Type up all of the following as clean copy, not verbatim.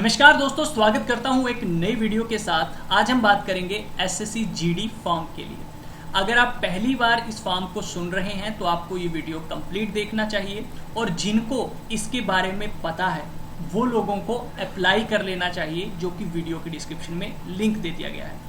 नमस्कार दोस्तों, स्वागत करता हूं एक नई वीडियो के साथ। आज हम बात करेंगे एसएससी जीडी फॉर्म के लिए। अगर आप पहली बार इस फॉर्म को सुन रहे हैं तो आपको ये वीडियो कंप्लीट देखना चाहिए, और जिनको इसके बारे में पता है वो लोगों को अप्लाई कर लेना चाहिए, जो कि वीडियो की डिस्क्रिप्शन में लिंक दे दिया गया है।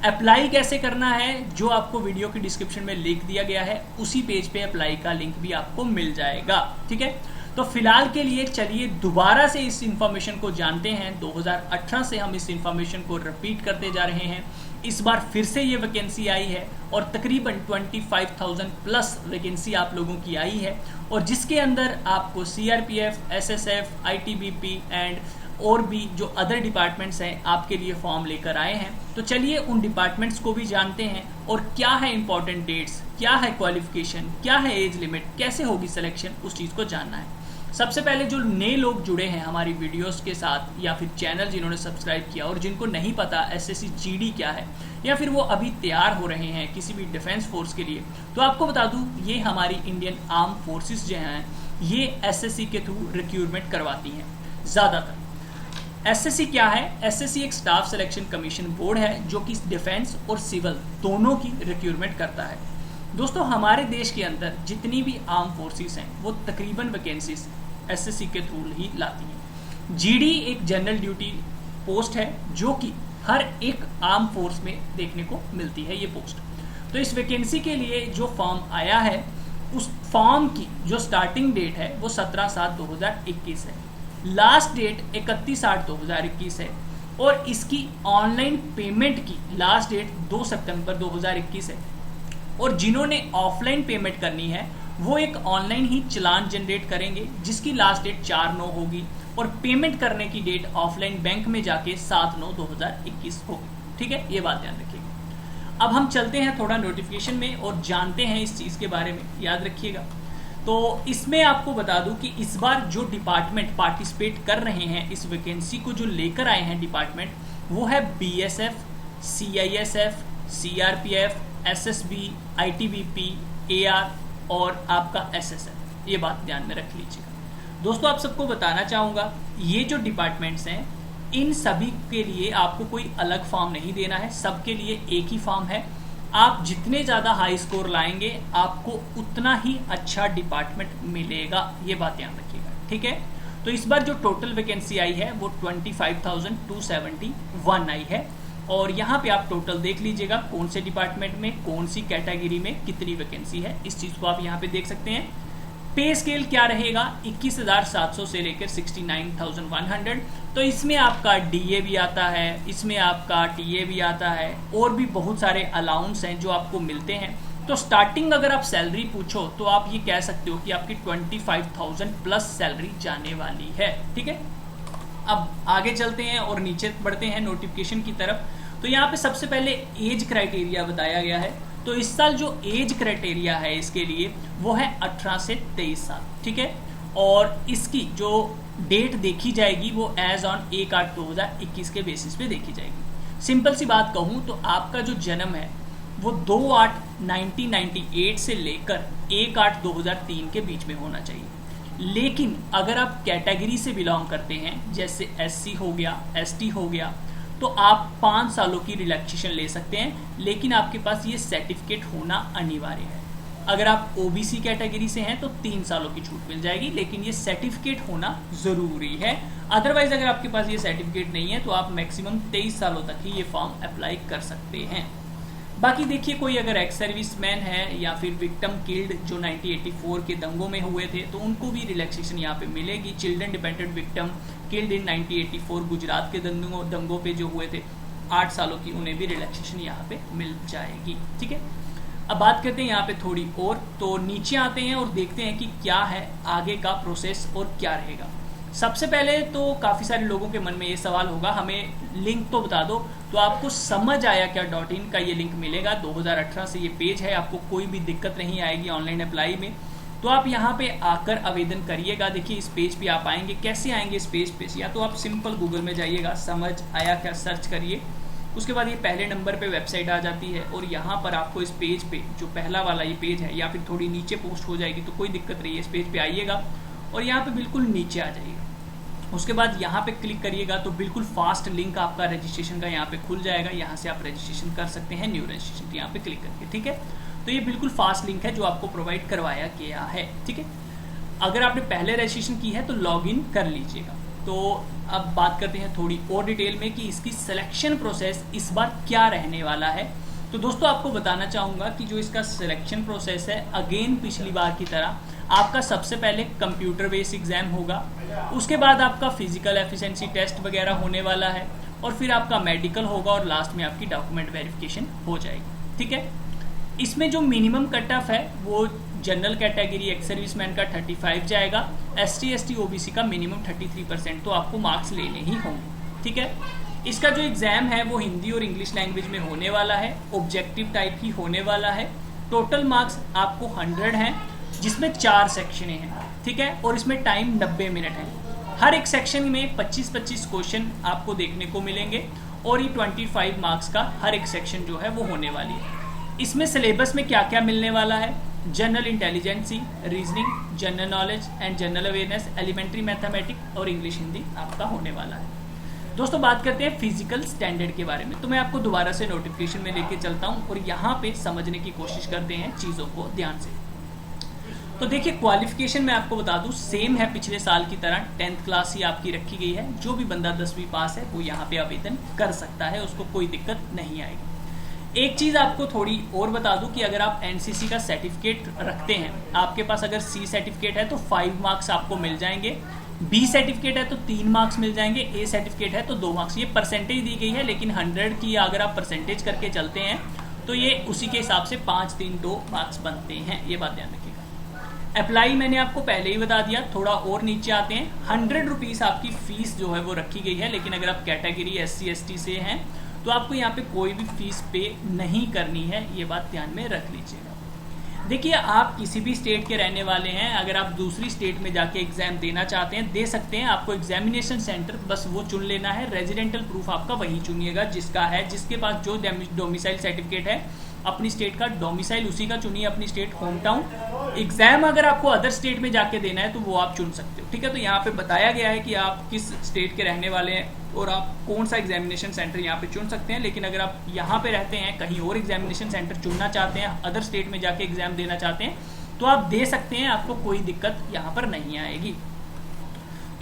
अप्लाई कैसे करना है, जो आपको वीडियो की डिस्क्रिप्शन में लिंक दिया गया है उसी पेज पे अप्लाई का लिंक भी आपको मिल जाएगा। ठीक है, तो फिलहाल के लिए चलिए दोबारा से इस इंफॉर्मेशन को जानते हैं। 2018 से हम इस इंफॉर्मेशन को रिपीट करते जा रहे हैं। इस बार फिर से ये वैकेंसी आई है और तकरीबन 25,000 प्लस वैकेंसी आप लोगों की आई है, और जिसके अंदर आपको सीआरपीएफ, एसएसएफ, आईटीबीपी एंड और भी जो अदर डिपार्टमेंट्स हैं आपके लिए फॉर्म लेकर आए हैं। तो चलिए उन डिपार्टमेंट्स को भी जानते हैं, और क्या है इंपॉर्टेंट डेट्स, क्या है क्वालिफिकेशन, क्या है एज लिमिट, कैसे होगी सिलेक्शन, उस चीज़ को जानना है। सबसे पहले जो नए लोग जुड़े हैं हमारी वीडियोस के साथ, या फिर चैनल जिन्होंने सब्सक्राइब किया और जिनको नहीं पता एसएससी जीडी क्या है, या फिर वो अभी तैयार हो रहे हैं किसी भी डिफेंस फोर्स के लिए, तो आपको बता दूं ये हमारी इंडियन आर्म फोर्सेस जो हैं ये एसएससी के थ्रू रिक्रूटमेंट करवाती हैं ज़्यादातर। एसएससी क्या है? एसएससी एक स्टाफ सिलेक्शन कमीशन बोर्ड है जो कि डिफेंस और सिविल दोनों की रिक्रूटमेंट करता है। दोस्तों, हमारे देश के अंदर जितनी भी आर्म फोर्सेस हैं वो तकरीबन वैकेंसीज एसएससी के थ्रू ही लाती हैं। जीडी एक जनरल ड्यूटी पोस्ट है जो कि हर एक आर्म फोर्स में देखने को मिलती है ये पोस्ट। तो इस वैकेंसी के लिए जो फॉर्म आया है उस फॉर्म की जो स्टार्टिंग डेट है वो 17/7/2021 है। लास्ट डेट 31/8/2021 है, और इसकी ऑनलाइन पेमेंट की लास्ट डेट 2 सितंबर 2021 है। और जिन्होंने ऑफलाइन पेमेंट करनी है वो एक ऑनलाइन ही चालान जनरेट करेंगे जिसकी लास्ट डेट 4/9 होगी, और पेमेंट करने की डेट ऑफलाइन बैंक में जाके 7/9/2021 होगी। ठीक है, ये बात ध्यान रखिएगा। अब हम चलते हैं थोड़ा नोटिफिकेशन में और जानते हैं इस चीज़ के बारे में, याद रखिएगा। तो इसमें आपको बता दूं कि इस बार जो डिपार्टमेंट पार्टिसिपेट कर रहे हैं इस वैकेंसी को जो लेकर आए हैं डिपार्टमेंट, वो है BSF, CISF, CRPF, SSB, ITBP, AR और आपका एसएसएफ। ये बात ध्यान में रख लीजिएगा। दोस्तों, आप सबको बताना चाहूँगा ये जो डिपार्टमेंट्स हैं इन सभी के लिए आपको कोई अलग फॉर्म नहीं देना है, सबके लिए एक ही फॉर्म है। आप जितने ज़्यादा हाई स्कोर लाएंगे आपको उतना ही अच्छा डिपार्टमेंट मिलेगा, ये बात ध्यान रखिएगा। ठीक है, तो इस बार जो टोटल वैकेंसी आई है वो 25,271 आई है, और यहाँ पे आप टोटल देख लीजिएगा कौन से डिपार्टमेंट में कौन सी कैटेगरी में कितनी वैकेंसी है, इस चीज़ को आप यहाँ पे देख सकते हैं। पे स्केल क्या रहेगा? 21,700 से लेकर 69,100। तो इसमें आपका डीए भी आता है, इसमें आपका टीए भी आता है, और भी बहुत सारे अलाउंस हैं जो आपको मिलते हैं। तो स्टार्टिंग अगर आप सैलरी पूछो तो आप ये कह सकते हो कि आपकी 25,000 प्लस सैलरी जाने वाली है। ठीक है, अब आगे चलते हैं और नीचे बढ़ते हैं नोटिफिकेशन की तरफ। तो यहाँ पे सबसे पहले एज क्राइटेरिया बताया गया है। तो इस साल जो एज क्राइटेरिया है इसके लिए वो है 18 से 23 साल। ठीक है, और इसकी जो डेट देखी जाएगी वो एज ऑन 1/8/2021 के बेसिस पे देखी जाएगी। सिंपल सी बात कहूँ तो आपका जो जन्म है वो 2/8/1998 से लेकर 1/8/2003 के बीच में होना चाहिए। लेकिन अगर आप कैटेगरी से बिलोंग करते हैं, जैसे एससी हो गया, एसटी हो गया, तो आप 5 सालों की रिलैक्सेशन ले सकते हैं, लेकिन आपके पास ये सर्टिफिकेट होना अनिवार्य है। अगर आप ओबीसी कैटेगरी से हैं तो 3 सालों की छूट मिल जाएगी, लेकिन ये सर्टिफिकेट होना ज़रूरी है। अदरवाइज अगर आपके पास ये सर्टिफिकेट नहीं है तो आप मैक्सिमम 23 सालों तक ही ये फॉर्म अप्लाई कर सकते हैं। बाकी देखिए, कोई अगर एक्स सर्विसमैन है या फिर विक्टिम किल्ड जो 1984 के दंगों में हुए थे तो उनको भी रिलैक्सेशन यहाँ पे मिलेगी। Children dependent victim killed in 1984 Gujarat के दंगों पे जो हुए थे 8 सालों की, उन्हें भी रिलैक्सेशन यहाँ पे मिल जाएगी। ठीक है, अब बात करते हैं यहाँ पे थोड़ी और। तो नीचे आते हैं और देखते हैं कि क्या है आगे का प्रोसेस और क्या रहेगा। सबसे पहले तो काफ़ी सारे लोगों के मन में ये सवाल होगा, हमें लिंक तो बता दो। तो आपको समझ आया क्या .in का ये लिंक मिलेगा। 2018 से ये पेज है, आपको कोई भी दिक्कत नहीं आएगी ऑनलाइन अप्लाई में। तो आप यहाँ पे आकर आवेदन करिएगा। देखिए इस पेज पे आप आएंगे, कैसे आएंगे इस पेज पे? या तो आप सिंपल गूगल में जाइएगा, समझ आया क्या सर्च करिए, उसके बाद ये पहले नंबर पे वेबसाइट आ जाती है, और यहाँ पर आपको इस पेज पे जो पहला वाला ये पेज है, या फिर थोड़ी नीचे पोस्ट हो जाएगी तो कोई दिक्कत नहीं है, इस पेज पे आइएगा और यहाँ पे बिल्कुल नीचे आ जाइएगा। उसके बाद यहाँ पे क्लिक करिएगा तो बिल्कुल फास्ट लिंक आपका रजिस्ट्रेशन का यहाँ पे खुल जाएगा। यहाँ से आप रजिस्ट्रेशन कर सकते हैं, न्यू रजिस्ट्रेशन यहाँ पे क्लिक करके, ठीक है। तो ये बिल्कुल फास्ट लिंक है जो आपको प्रोवाइड करवाया गया है, ठीक है। अगर आपने पहले रजिस्ट्रेशन की है तो लॉग इन कर लीजिएगा। तो अब बात करते हैं थोड़ी और डिटेल में कि इसकी सिलेक्शन प्रोसेस इस बार क्या रहने वाला है। तो दोस्तों आपको बताना चाहूँगा कि जो इसका सिलेक्शन प्रोसेस है, अगेन पिछली बार की तरह आपका सबसे पहले कंप्यूटर बेस्ड एग्जाम होगा, उसके बाद आपका फिजिकल एफिशिएंसी टेस्ट वगैरह होने वाला है, और फिर आपका मेडिकल होगा, और लास्ट में आपकी डॉक्यूमेंट वेरिफिकेशन हो जाएगी, ठीक है। इसमें जो मिनिमम कट ऑफ है वो जनरल कैटेगरी एक्स सर्विसमैन का 35 जाएगा, ST ST OBC का मिनिमम 33%, तो आपको मार्क्स लेने ही होंगे, ठीक है। इसका जो एग्जाम है वो हिंदी और इंग्लिश लैंग्वेज में होने वाला है, ऑब्जेक्टिव टाइप ही होने वाला है। टोटल मार्क्स आपको 100 हैं, जिसमें 4 सेक्शन हैं, ठीक है, और इसमें टाइम 90 मिनट है। हर एक सेक्शन में 25-25 क्वेश्चन आपको देखने को मिलेंगे, और ये 25 मार्क्स का हर एक सेक्शन जो है वो होने वाली है। इसमें सिलेबस में क्या क्या मिलने वाला है, general intelligence, reasoning, general knowledge and general awareness, elementary mathematics और इंग्लिश हिंदी आपका होने वाला है। दोस्तों बात करते हैं फिजिकल स्टैंडर्ड के बारे में। तो मैं आपको दोबारा से नोटिफिकेशन में लेके चलता हूँ और यहाँ पे समझने की कोशिश करते हैं चीज़ों को ध्यान से। तो देखिए, क्वालिफिकेशन मैं आपको बता दूं सेम है पिछले साल की तरह, 10th क्लास ही आपकी रखी गई है। जो भी बंदा 10वीं पास है वो यहाँ पे आवेदन कर सकता है, उसको कोई दिक्कत नहीं आएगी। एक चीज़ आपको थोड़ी और बता दूं कि अगर आप NCC का सर्टिफिकेट रखते हैं, आपके पास अगर C सर्टिफिकेट है तो 5 मार्क्स आपको मिल जाएंगे, B सर्टिफिकेट है तो 3 मार्क्स मिल जाएंगे, A सर्टिफिकेट है तो 2 मार्क्स। ये परसेंटेज दी गई है, लेकिन 100 की अगर आप परसेंटेज करके चलते हैं तो ये उसी के हिसाब से 5 3 2 मार्क्स बनते हैं, ये बात ध्यान रखिएगा। अप्लाई मैंने आपको पहले ही बता दिया। थोड़ा और नीचे आते हैं, 100 रुपीज़ आपकी फीस जो है वो रखी गई है, लेकिन अगर आप कैटेगरी SC ST से हैं तो आपको यहाँ पे कोई भी फीस पे नहीं करनी है, ये बात ध्यान में रख लीजिएगा। देखिए, आप किसी भी स्टेट के रहने वाले हैं, अगर आप दूसरी स्टेट में जाके एग्जाम देना चाहते हैं दे सकते हैं। आपको एग्जामिनेशन सेंटर बस वो चुन लेना है, रेजिडेंटल प्रूफ आपका वही चुनिएगा जिसका है, जिसके पास जो डोमिसाइल सर्टिफिकेट है अपनी स्टेट का, डोमिसाइल उसी का चुनिए, अपनी स्टेट होम टाउन। एग्जाम अगर आपको अदर स्टेट में जाके देना है तो वो आप चुन सकते हो, ठीक है। तो यहाँ पे बताया गया है कि आप किस स्टेट के रहने वाले हैं और आप कौन सा एग्जामिनेशन सेंटर यहाँ पे चुन सकते हैं। लेकिन अगर आप यहाँ पे रहते हैं, कहीं और एग्जामिनेशन सेंटर चुनना चाहते हैं, अदर स्टेट में जाके एग्जाम देना चाहते हैं, तो आप दे सकते हैं, आपको कोई दिक्कत यहाँ पर नहीं आएगी।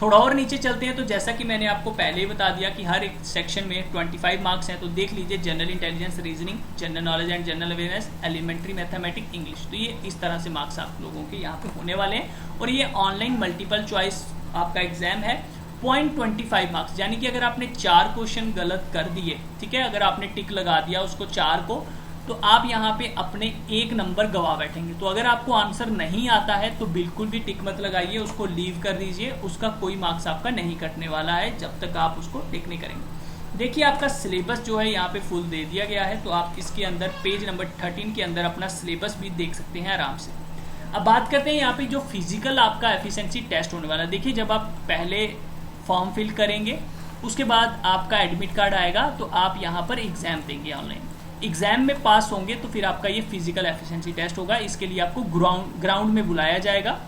थोड़ा और नीचे चलते हैं, तो जैसा कि मैंने आपको पहले ही बता दिया कि हर एक सेक्शन में 25 मार्क्स हैं, तो देख लीजिए, general intelligence, reasoning, general knowledge and general awareness, elementary mathematics, English. तो ये इस तरह से मार्क्स आप लोगों के यहाँ पे होने वाले हैं, और ये ऑनलाइन मल्टीपल चॉइस आपका एग्जाम है। 0.25 मार्क्स, यानी कि अगर आपने 4 क्वेश्चन गलत कर दिए, ठीक है, अगर आपने टिक लगा दिया उसको 4 को, तो आप यहाँ पे अपने 1 नंबर गवा बैठेंगे। तो अगर आपको आंसर नहीं आता है तो बिल्कुल भी टिक मत लगाइए, उसको लीव कर दीजिए, उसका कोई मार्क्स आपका नहीं कटने वाला है जब तक आप उसको टिक नहीं करेंगे। देखिए, आपका सिलेबस जो है यहाँ पे फुल दे दिया गया है, तो आप इसके अंदर पेज नंबर 13 के अंदर अपना सिलेबस भी देख सकते हैं आराम से। अब बात करते हैं यहाँ पे जो फिजिकल आपका एफिशिएंसी टेस्ट होने वाला है। देखिए, जब आप पहले फॉर्म फिल करेंगे, उसके बाद आपका एडमिट कार्ड आएगा, तो आप यहाँ पर एग्जाम देंगे ऑनलाइन। एग्जाम में पास होंगे तो फिर आपका ये फिजिकल एफिशिएंसी टेस्ट होगा। इसके लिए आपको ग्राउंड में बुलाया जाएगा,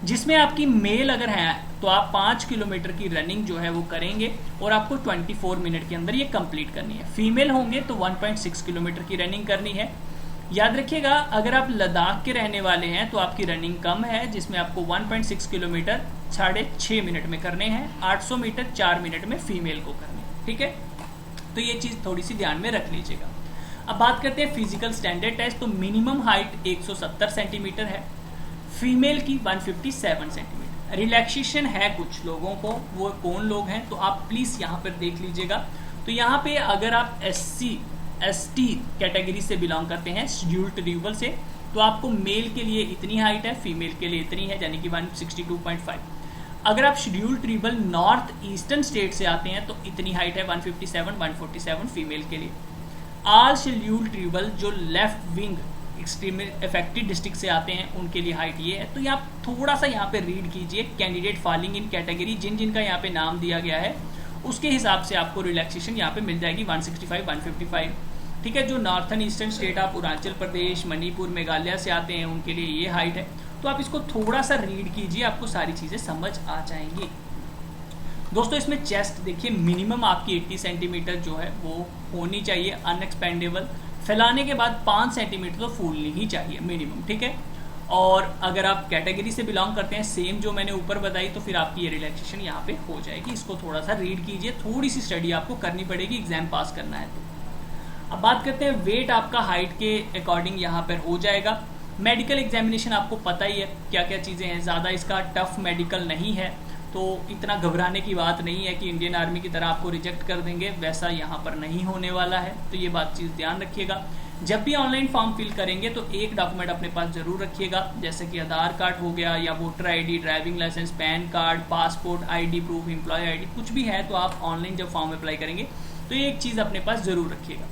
जिसमें आपकी मेल अगर है तो आप 5 किलोमीटर की रनिंग जो है वो करेंगे, और आपको 24 मिनट के अंदर ये कंप्लीट करनी है। फीमेल होंगे तो 1.6 किलोमीटर की रनिंग करनी है। याद रखिएगा, अगर आप लद्दाख के रहने वाले हैं तो आपकी रनिंग कम है, जिसमें आपको 1.6 किलोमीटर 6.5 मिनट में करने हैं, 800 मीटर 4 मिनट में फीमेल को करने, ठीक है। तो ये चीज़ थोड़ी सी ध्यान में रख लीजिएगा। अब बात करते हैं फिजिकल स्टैंडर्ड टेस्ट। तो मिनिमम हाइट 170 सेंटीमीटर है, फीमेल की 157 सेंटीमीटर। रिलैक्सेशन है कुछ लोगों को, वो कौन लोग हैं तो आप प्लीज़ यहाँ पर देख लीजिएगा। तो यहाँ पे अगर आप SC ST कैटेगरी से बिलोंग करते हैं, शेड्यूल्ड ट्राइबल से, तो आपको मेल के लिए इतनी हाइट है, फीमेल के लिए इतनी है, यानी कि 162.5। अगर आप scheduled tribal north eastern state से आते हैं तो इतनी हाइट है, 157 147 फीमेल के लिए। ऑल शेड्यूल्ड ट्राइबल जो left wing extremely affected district से आते हैं उनके लिए हाइट ये है। तो आप थोड़ा सा यहाँ पे रीड कीजिए, कैंडिडेट फॉलिंग इन कैटेगरी, जिन जिनका यहाँ पे नाम दिया गया है उसके हिसाब से आपको रिलैक्सेशन यहाँ पे मिल जाएगी 165 155, ठीक है। जो नॉर्थन ईस्टर्न स्टेट आप अरुणाचल प्रदेश, मणिपुर, मेघालय से आते हैं उनके लिए ये हाइट है। तो आप इसको थोड़ा सा रीड कीजिए, आपको सारी चीज़ें समझ आ जाएंगी। दोस्तों इसमें चेस्ट देखिए मिनिमम आपकी 80 सेंटीमीटर जो है वो होनी चाहिए अनएक्सपेंडेबल, फैलाने के बाद 5 सेंटीमीटर तो फूलनी ही चाहिए मिनिमम, ठीक है। और अगर आप कैटेगरी से बिलोंग करते हैं सेम जो मैंने ऊपर बताई, तो फिर आपकी ये रिलैक्सेशन यहाँ पे हो जाएगी। इसको थोड़ा सा रीड कीजिए, थोड़ी सी स्टडी आपको करनी पड़ेगी एग्जाम पास करना है तो। अब बात करते हैं वेट आपका हाइट के अकॉर्डिंग यहाँ पर हो जाएगा। मेडिकल एग्जामिनेशन आपको पता ही है क्या क्या चीज़ें हैं, ज़्यादा इसका टफ मेडिकल नहीं है, तो इतना घबराने की बात नहीं है कि इंडियन आर्मी की तरह आपको रिजेक्ट कर देंगे, वैसा यहाँ पर नहीं होने वाला है। तो ये बात चीज़ ध्यान रखिएगा। जब भी ऑनलाइन फॉर्म फिल करेंगे तो एक डॉक्यूमेंट अपने पास जरूर रखिएगा, जैसे कि आधार कार्ड हो गया या voter ID, driving licence, PAN card, passport, ID proof, employ ID, कुछ भी है तो आप ऑनलाइन जब फॉर्म अप्लाई करेंगे तो ये एक चीज़ अपने पास जरूर रखिएगा।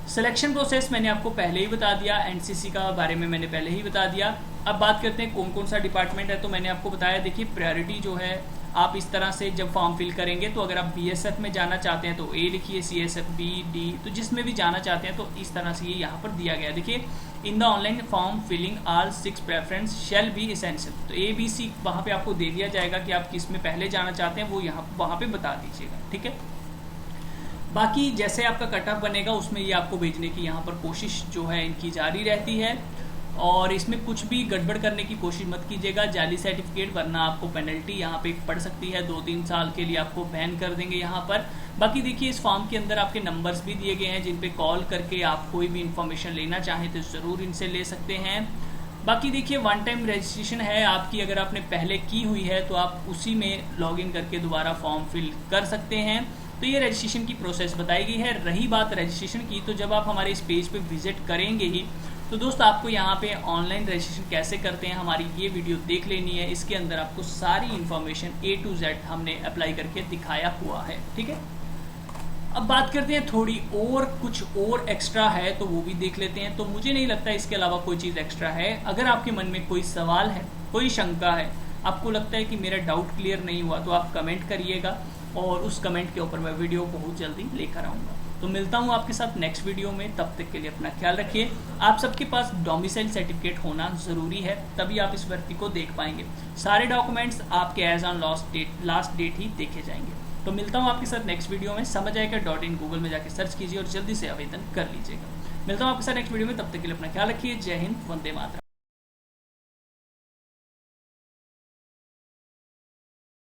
सिलेक्शन प्रोसेस मैंने आपको पहले ही बता दिया, एनसीसी का बारे में मैंने पहले ही बता दिया। अब बात करते हैं कौन कौन सा डिपार्टमेंट है, तो मैंने आपको बताया देखिए प्रायोरिटी जो है आप इस तरह से जब फॉर्म फिल करेंगे तो अगर आप बीएसएफ में जाना चाहते हैं तो ए लिखिए, सीएसएफ बी डी, तो जिसमें भी जाना चाहते हैं तो इस तरह से ये यहाँ पर दिया गया है। देखिए in the online form filling all 6 preference shall be essential, तो ए बी सी वहाँ पे आपको दे दिया जाएगा कि आप किस में पहले जाना चाहते हैं, वो यहाँ वहाँ पे बता दीजिएगा, ठीक है। बाकी जैसे आपका कट ऑफ बनेगा उसमें ये आपको भेजने की यहाँ पर कोशिश जो है इनकी जारी रहती है, और इसमें कुछ भी गड़बड़ करने की कोशिश मत कीजिएगा, जाली सर्टिफिकेट, वरना आपको पेनल्टी यहाँ पे पड़ सकती है, 2-3 साल के लिए आपको बैन कर देंगे यहाँ पर। बाकी देखिए इस फॉर्म के अंदर आपके नंबर्स भी दिए गए हैं जिन पे कॉल करके आप कोई भी इन्फॉर्मेशन लेना चाहें तो ज़रूर इनसे ले सकते हैं। बाकी देखिए वन टाइम रजिस्ट्रेशन है आपकी, अगर आपने पहले की हुई है तो आप उसी में लॉगिन करके दोबारा फॉर्म फिल कर सकते हैं। तो ये रजिस्ट्रेशन की प्रोसेस बताई गई है। रही बात रजिस्ट्रेशन की, तो जब आप हमारे इस पेज पे विजिट करेंगे ही तो दोस्त आपको यहाँ पे ऑनलाइन रजिस्ट्रेशन कैसे करते हैं हमारी ये वीडियो देख लेनी है। इसके अंदर आपको सारी इन्फॉर्मेशन A to Z हमने अप्लाई करके दिखाया हुआ है, ठीक है। अब बात करते हैं थोड़ी और कुछ और एक्स्ट्रा है तो वो भी देख लेते हैं। तो मुझे नहीं लगता इसके अलावा कोई चीज़ एक्स्ट्रा है। अगर आपके मन में कोई सवाल है, कोई शंका है, आपको लगता है कि मेरा डाउट क्लियर नहीं हुआ, तो आप कमेंट करिएगा और उस कमेंट के ऊपर मैं वीडियो बहुत जल्दी लेकर आऊँगा। तो मिलता हूँ आपके साथ नेक्स्ट वीडियो में, तब तक के लिए अपना ख्याल रखिए। आप सबके पास डोमिसाइल सर्टिफिकेट होना ज़रूरी है, तभी आप इस भर्ती को देख पाएंगे। सारे डॉक्यूमेंट्स आपके एज ऑन लास्ट डेट ही देखे जाएंगे। तो मिलता हूँ आपके साथ नेक्स्ट वीडियो में। समझ आएगा .in गूगल में जाके सर्च कीजिए और जल्दी से आवेदन कर लीजिएगा। मिलता हूँ आपके साथ नेक्स्ट वीडियो में, तब तक के लिए अपना ख्याल रखिए। जय हिंद, वंदे मातरम।